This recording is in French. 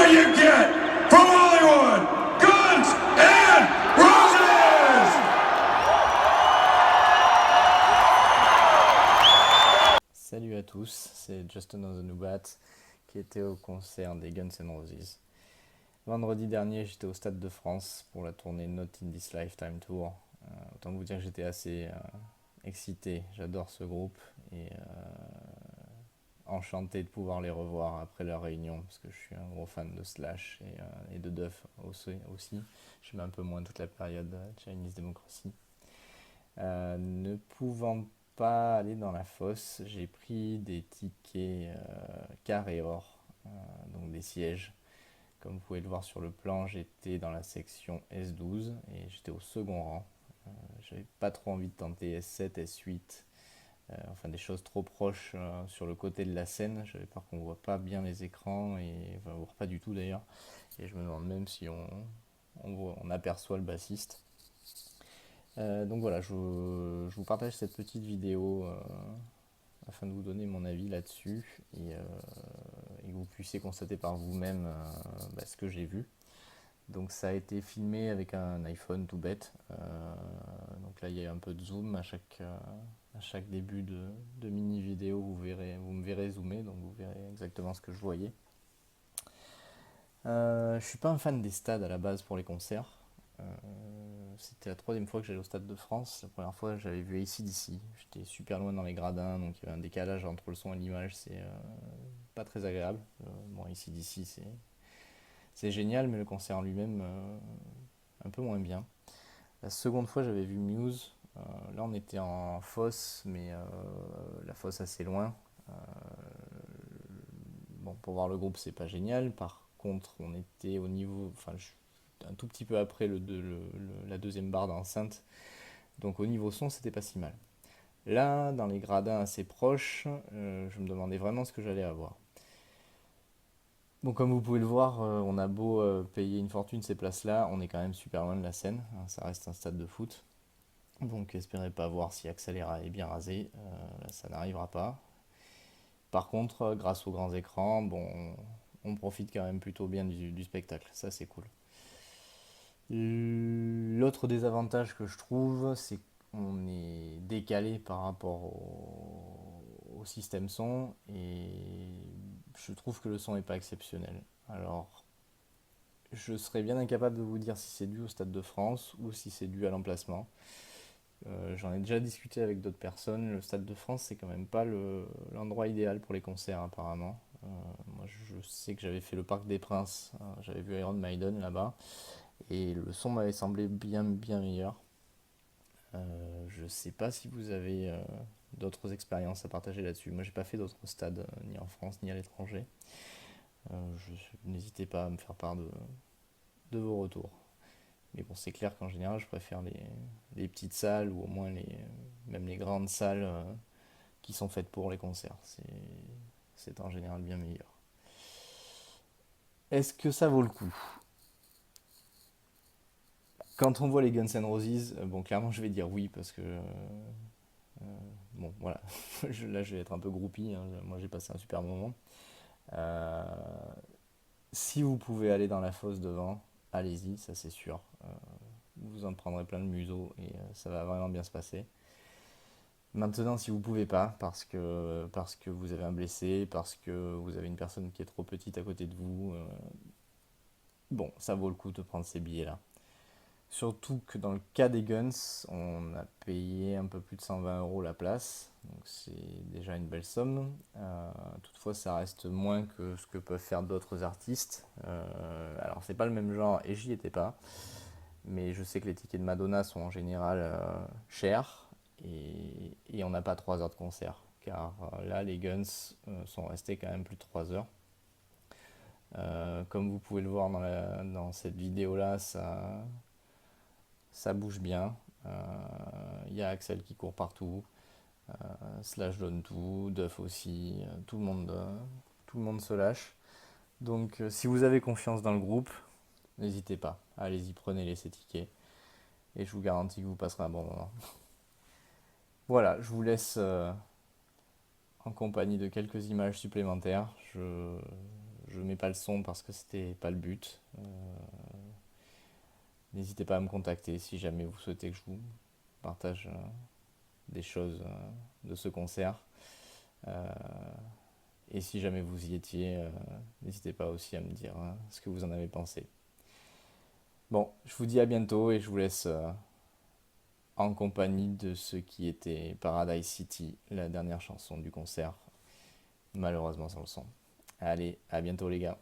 what you get from Hollywood, Guns N' Roses! Salut à tous, c'est Justin on the Nubat qui était au concert des Guns N' Roses. Vendredi dernier, j'étais au Stade de France pour la tournée Not in This Lifetime Tour. Autant vous dire que j'étais assez excité, j'adore ce groupe et enchanté de pouvoir les revoir après leur réunion parce que je suis un gros fan de Slash et de Duff aussi. Je mets un peu moins toute la période Chinese Democracy. Ne pouvant pas aller dans la fosse, j'ai pris des tickets carré or, donc des sièges. Comme vous pouvez le voir sur le plan, j'étais dans la section S12 et j'étais au second rang. J'avais pas trop envie de tenter S7, S8, enfin des choses trop proches sur le côté de la scène. J'avais peur qu'on voit pas bien les écrans et enfin, on voit pas du tout d'ailleurs. Et je me demande même si on aperçoit le bassiste. Donc voilà, je vous partage cette petite vidéo afin de vous donner mon avis là-dessus et que vous puissiez constater par vous-même ce que j'ai vu. Donc ça a été filmé avec un iPhone tout bête. Donc là il y a un peu de zoom à chaque début de mini vidéo, vous me verrez zoomer, donc vous verrez exactement ce que je voyais. Je suis pas un fan des stades à la base pour les concerts. C'était la troisième fois que j'allais au Stade de France. La première fois j'avais vu AC/DC. J'étais super loin dans les gradins, donc il y avait un décalage entre le son et l'image, c'est pas très agréable. Bon, AC/DC c'est génial, mais le concert en lui-même un peu moins bien. La seconde fois j'avais vu Muse. Là on était en fosse, mais la fosse assez loin. Bon, pour voir le groupe c'est pas génial. Par contre on était au niveau, enfin un tout petit peu après la deuxième barre d'enceinte. Donc au niveau son, c'était pas si mal. Là, dans les gradins assez proches, je me demandais vraiment ce que j'allais avoir. Bon, comme vous pouvez le voir, on a beau payer une fortune ces places-là, on est quand même super loin de la scène. Hein, ça reste un stade de foot. Donc espérez pas voir si Axelera est bien rasé. Là, ça n'arrivera pas. Par contre, grâce aux grands écrans, bon, on profite quand même plutôt bien du spectacle. Ça, c'est cool. L'autre désavantage que je trouve, c'est qu'on est décalé par rapport au système son et je trouve que le son n'est pas exceptionnel. Alors, je serais bien incapable de vous dire si c'est dû au Stade de France ou si c'est dû à l'emplacement. J'en ai déjà discuté avec d'autres personnes. Le Stade de France, c'est quand même pas l'endroit idéal pour les concerts, apparemment. Moi, je sais que j'avais fait le Parc des Princes. J'avais vu Iron Maiden là-bas. Et le son m'avait semblé bien meilleur. Je sais pas si vous avez d'autres expériences à partager là-dessus. Moi, j'ai pas fait d'autres stades, ni en France ni à l'étranger. N'hésitez pas à me faire part de vos retours. Mais bon, c'est clair qu'en général, je préfère les petites salles ou au moins même les grandes salles qui sont faites pour les concerts. C'est en général bien meilleur. Est-ce que ça vaut le coup? Quand on voit les Guns N' Roses, bon, clairement, je vais dire oui parce que bon, voilà, là je vais être un peu groupie, hein. Moi j'ai passé un super moment. Euh, Si vous pouvez aller dans la fosse devant, allez-y, ça c'est sûr. Vous en prendrez plein le museau et ça va vraiment bien se passer. Maintenant, si vous pouvez pas, parce que vous avez un blessé, parce que vous avez une personne qui est trop petite à côté de vous, bon, ça vaut le coup de prendre ces billets-là. Surtout que dans le cas des Guns, on a payé un peu plus de 120 € la place, donc c'est déjà une belle somme. Toutefois, ça reste moins que ce que peuvent faire d'autres artistes. Alors, c'est pas le même genre et j'y étais pas, mais je sais que les tickets de Madonna sont en général chers et on n'a pas 3 heures de concert, car là, les Guns sont restés quand même plus de 3 heures. Comme vous pouvez le voir dans cette vidéo-là, ça bouge bien. Il y a Axel qui court partout. Slash donne tout, Duff aussi. Tout le monde se lâche. Donc si vous avez confiance dans le groupe, n'hésitez pas. Allez-y, prenez-les ces tickets. Et je vous garantis que vous passerez un bon moment. Voilà, je vous laisse en compagnie de quelques images supplémentaires. je mets pas le son parce que c'était pas le but. N'hésitez pas à me contacter si jamais vous souhaitez que je vous partage des choses de ce concert. Et si jamais vous y étiez, n'hésitez pas aussi à me dire ce que vous en avez pensé. Bon, je vous dis à bientôt et je vous laisse en compagnie de ce qui était Paradise City, la dernière chanson du concert, malheureusement sans le son. Allez, à bientôt les gars.